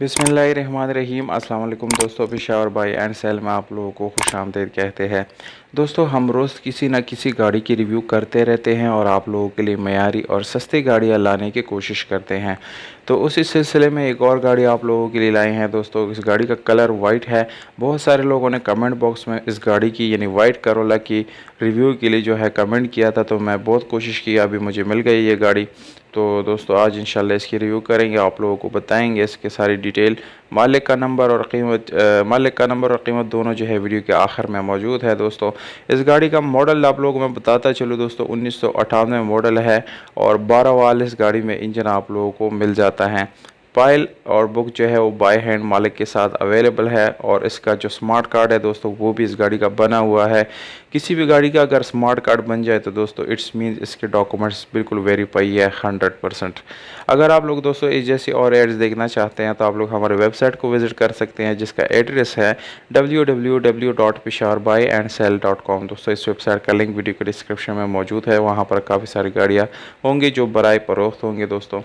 बिस्मिल्लाहिर्रहमानिर्रहीम। अस्सलाम वालेकुम दोस्तों, पेशावर बाई एंड सेल में आप लोगों को खुशामदीद कहते हैं। दोस्तों, हम रोज़ किसी न किसी गाड़ी की रिव्यू करते रहते हैं और आप लोगों के लिए मयारी और सस्ती गाड़ियाँ लाने की कोशिश करते हैं। तो उसी सिलसिले में एक और गाड़ी आप लोगों के लिए लाए हैं। दोस्तों, इस गाड़ी का कलर वाइट है। बहुत सारे लोगों ने कमेंट बॉक्स में इस गाड़ी की यानी वाइट करोला की रिव्यू के लिए जो है कमेंट किया था, तो मैं बहुत कोशिश की, अभी मुझे मिल गई ये गाड़ी। तो दोस्तों, आज इंशाल्लाह इसकी रिव्यू करेंगे, आप लोगों को बताएंगे इसके सारी डिटेल। मालिक का नंबर और कीमत दोनों जो है वीडियो के आखिर में मौजूद है। दोस्तों, इस गाड़ी का मॉडल आप लोगों को मैं बताता चलूँ। दोस्तों, 1998 मॉडल है और 12 वाल इस गाड़ी में इंजन आप लोगों को मिल जाता है। फाइल और बुक जो है वो बाय हैंड मालिक के साथ अवेलेबल है और इसका जो स्मार्ट कार्ड है दोस्तों वो भी इस गाड़ी का बना हुआ है। किसी भी गाड़ी का अगर स्मार्ट कार्ड बन जाए तो दोस्तों इट्स मीन इसके डॉक्यूमेंट्स बिल्कुल वेरीफाई है 100%। अगर आप लोग दोस्तों इस जैसी और एड्स देखना चाहते हैं तो आप लोग हमारे वेबसाइट को विज़िट कर सकते हैं, जिसका एड्रेस है www.peshawarbuyandsell.com। दोस्तों, इस वेबसाइट का लिंक वीडियो के डिस्क्रिप्शन में मौजूद है। वहाँ पर काफ़ी सारी गाड़ियाँ होंगी जो बराए फरोख्त होंगे। दोस्तों,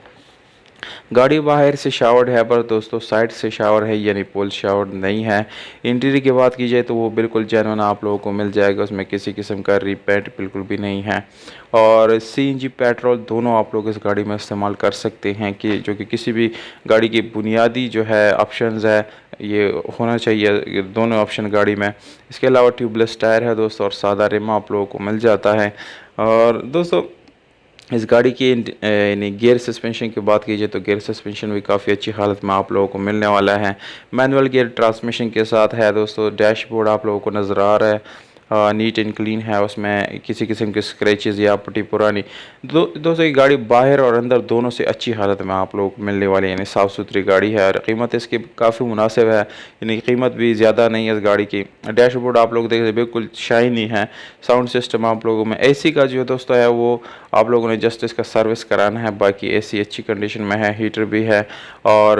गाड़ी बाहर से शावर्ड है पर दोस्तों साइड से शावर है, यानी पोल शावर्ड नहीं है। इंटीरियर की बात की जाए तो वो बिल्कुल जेन्युइन आप लोगों को मिल जाएगा, उसमें किसी किस्म का रीपेंट बिल्कुल भी नहीं है। और सीएनजी पेट्रोल दोनों आप लोग इस गाड़ी में इस्तेमाल कर सकते हैं, कि जो कि किसी भी गाड़ी की बुनियादी जो है ऑप्शंस है ये होना चाहिए, ये दोनों ऑप्शन गाड़ी में। इसके अलावा ट्यूबलेस टायर है दोस्तों और सादा रिम आप लोगों को मिल जाता है। और दोस्तों, इस गाड़ी की यानी गियर सस्पेंशन की बात कीजिए तो गियर सस्पेंशन भी काफ़ी अच्छी हालत में आप लोगों को मिलने वाला है। मैनुअल गियर ट्रांसमिशन के साथ है। दोस्तों, डैशबोर्ड आप लोगों को नज़र आ रहा है, नीट एंड क्लीन है, उसमें किसी किस्म के स्क्रैचेस या पट्टी पुरानी। दोस्तों, ये गाड़ी बाहर और अंदर दोनों से अच्छी हालत में आप लोगों को मिलने वाली है, यानी साफ़ सुथरी गाड़ी है और कीमत इसकी काफ़ी मुनासिब है, यानी कीमत भी ज़्यादा नहीं है इस गाड़ी की। डैशबोर्ड आप लोग देख रहे बिल्कुल शाइनी है। साउंड सिस्टम आप लोगों में एसी का जो दोस्तों है वो आप लोगों ने जस्ट इसका सर्विस कराना है, बाकी एसी अच्छी कंडीशन में है, हीटर भी है और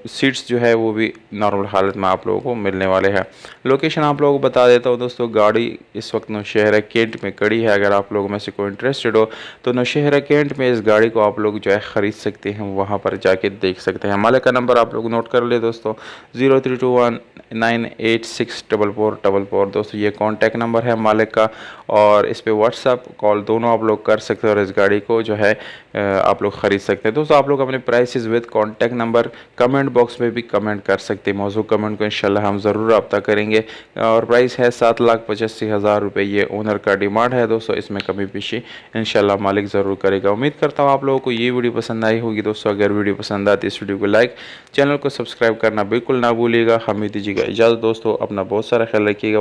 सीट्स जो है वो भी नॉर्मल हालत में आप लोगों को मिलने वाले हैं। लोकेशन आप लोगों को बता देता हूँ दोस्तों, गाड़ी इस वक्त नौशहरा कैंट में खड़ी है। अगर आप लोगों में से कोई इंटरेस्टेड हो तो नौशहरा कैंट में इस गाड़ी को आप लोग जो है ख़रीद सकते हैं, वहाँ पर जाके देख सकते हैं। मालिक का नंबर आप लोग नोट कर ले दोस्तों, 032198644444। दोस्तों, ये कॉन्टैक्ट नंबर है मालिक का और इस पर व्हाट्सअप कॉल दोनों आप लोग कर सकते हैं और इस गाड़ी को जो है आप लोग ख़रीद सकते हैं। दोस्तों, आप लोग अपने prices with contact number comment box में भी कमेंट कर सकते हैं। मौजूद कमेंट को इंशाल्लाह हम ज़रूर रब्ता करेंगे। और प्राइस है 7,85,000 रुपये, ये ओनर का डिमांड है। दोस्तों, इसमें कमी पेशी इंशाल्लाह मालिक ज़रूर करेगा। उम्मीद करता हूँ आप लोगों को ये वीडियो पसंद आई होगी। दोस्तों, अगर वीडियो पसंद आती है इस वीडियो को लाइक, चैनल को सब्सक्राइब करना बिल्कुल ना भूलिएगा। हमें दीजिएगा इजाज़त दोस्तों, अपना बहुत सारा ख्याल रखिएगा।